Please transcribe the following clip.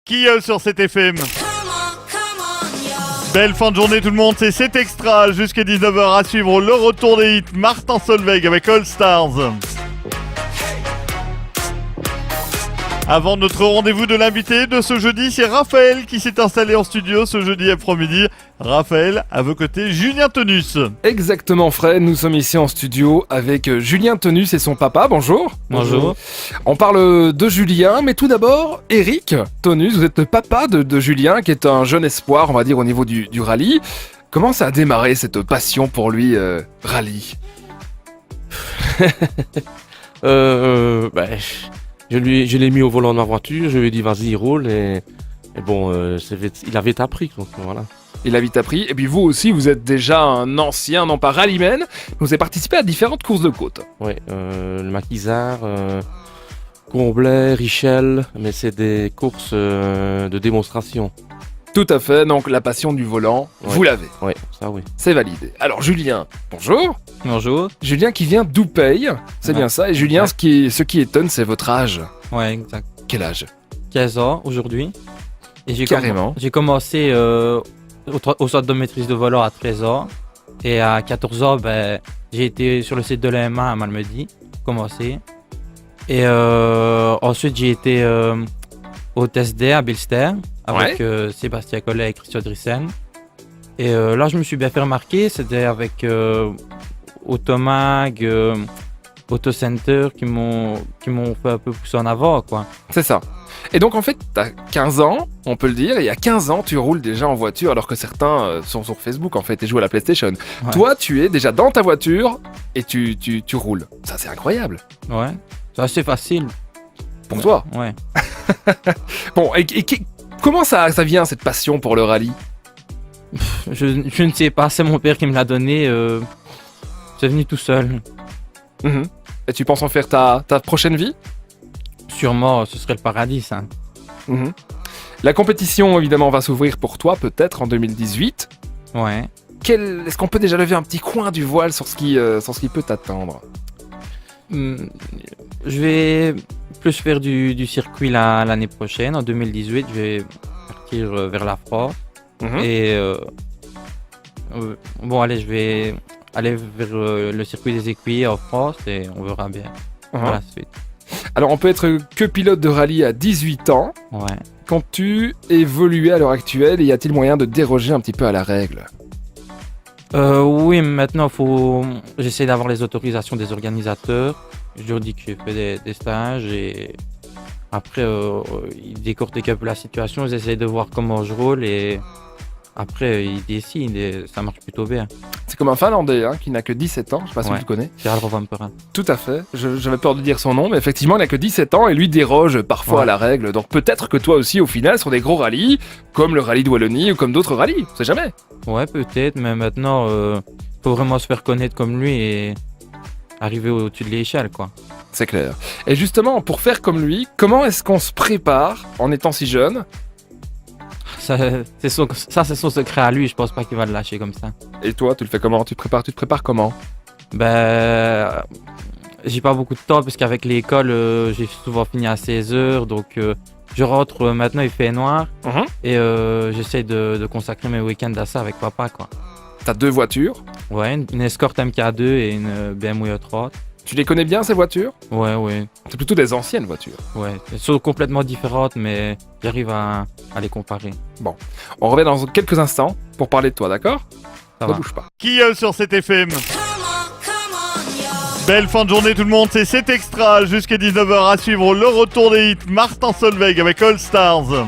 Qui sur cette FM. Belle fin de journée tout le monde, c'est cet extra jusqu'à 19h à suivre le retour des hits Martin Solveig avec All Stars. Avant notre rendez-vous de l'invité de ce jeudi, c'est Raphaël qui s'est installé en studio ce jeudi après-midi. Raphaël, à vos côtés, Julien Tenus. Exactement Fred, nous sommes ici en studio avec Julien Tenus et son papa, bonjour. Bonjour. On parle de Julien, mais tout d'abord, Eric Tenus, vous êtes le papa de Julien qui est un jeune espoir, on va dire, au niveau du rallye. Comment ça a démarré cette passion pour lui, rallye? Je l'ai mis au volant de ma voiture, je lui ai dit vas-y roule et bon, il avait appris donc voilà. Il a vite appris, et puis vous aussi, vous êtes déjà un ancien, non pas rallyman, vous avez participé à différentes courses de côte. Oui, le Maquisard, Comblain, Richel, mais c'est des courses de démonstration. Tout à fait, donc la passion du volant, Ouais. vous l'avez. Oui, ça oui. C'est validé. Alors Julien, bonjour. Bonjour. Julien qui vient d'Oupeille, c'est Ouais. bien ça. Et Julien, ce qui étonne, c'est votre âge. Ouais, exact. Quel âge? 15 ans aujourd'hui. Et Carrément. J'ai commencé au centre de maîtrise de volant à 13 ans. Et à 14 ans, j'ai été sur le site de l'AMA à Malmedy, commencé. Et ensuite, j'ai été au test D à Bilster avec Sébastien Collet et Christian Drissen. Et là, je me suis bien fait remarquer. C'était avec Automag, Autocenter qui m'ont fait un peu pousser en avant, quoi. C'est ça. Et donc en fait, t'as 15 ans, on peut le dire, et il y a 15 ans, tu roules déjà en voiture alors que certains sont sur Facebook en fait et jouent à la PlayStation. Ouais. Toi, tu es déjà dans ta voiture et tu roules. Ça, c'est incroyable. Ouais. C'est assez facile. Pour toi. Ouais. Bon, et comment ça vient cette passion pour le rallye? Je ne sais pas, c'est mon père qui me l'a donné. C'est venu tout seul. Mhm. Et tu penses en faire ta prochaine vie? Sûrement, ce serait le paradis, ça. Mhm. La compétition, évidemment, va s'ouvrir pour toi, peut-être en 2018. Ouais. Est-ce qu'on peut déjà lever un petit coin du voile sur ce qui peut t'attendre? Je vais plus faire du circuit l'année prochaine. En 2018, je vais partir vers la France. Mhm. Et je vais aller vers le circuit des écuyers en France et on verra bien Mhm. par la suite. Alors, on peut être que pilote de rallye à 18 ans. Ouais. Comptes-tu évoluer à l'heure actuelle et y a-t-il moyen de déroger un petit peu à la règle? Oui, maintenant, j'essaie d'avoir les autorisations des organisateurs. Je leur dis que j'ai fait des stages et après, ils décortiquent un peu la situation. Ils essayent de voir comment je roule et après, ils décident et ça marche plutôt bien. C'est comme un Finlandais qui n'a que 17 ans, je sais pas si Ouais. tu le connais. Gérald Rovanperä. Tout à fait, j'avais peur de dire son nom, mais effectivement il n'a que 17 ans et lui déroge parfois Ouais. à la règle. Donc peut-être que toi aussi au final sur des gros rallyes, comme le rallye de Wallonie ou comme d'autres rallyes, on sait jamais. Ouais, peut-être, mais maintenant, faut vraiment se faire connaître comme lui et arriver au-dessus de l'échelle, quoi. C'est clair. Et justement, pour faire comme lui, comment est-ce qu'on se prépare en étant si jeune? Ça, c'est son secret à lui. Je pense pas qu'il va le lâcher comme ça. Et toi, tu le fais comment? Tu te prépares comment? J'ai pas beaucoup de temps parce qu'avec l'école, j'ai souvent fini à 16h. Donc, je rentre maintenant, il fait noir. Mhm. Et j'essaie de consacrer mes week-ends à ça avec papa, quoi. T'as 2 voitures. Ouais, une Escort MK2 et une BMW E30. Tu les connais bien ces voitures? Ouais. C'est plutôt des anciennes voitures. Ouais. Elles sont complètement différentes, mais j'arrive à les comparer. On revient dans quelques instants pour parler de toi, d'accord? Ça Ne va. bouge pas. Qui sur cette FM. Belle fin de journée tout le monde, c'est cet extra jusqu'à 19h à suivre le retour des hits Martin Solveig avec All Stars.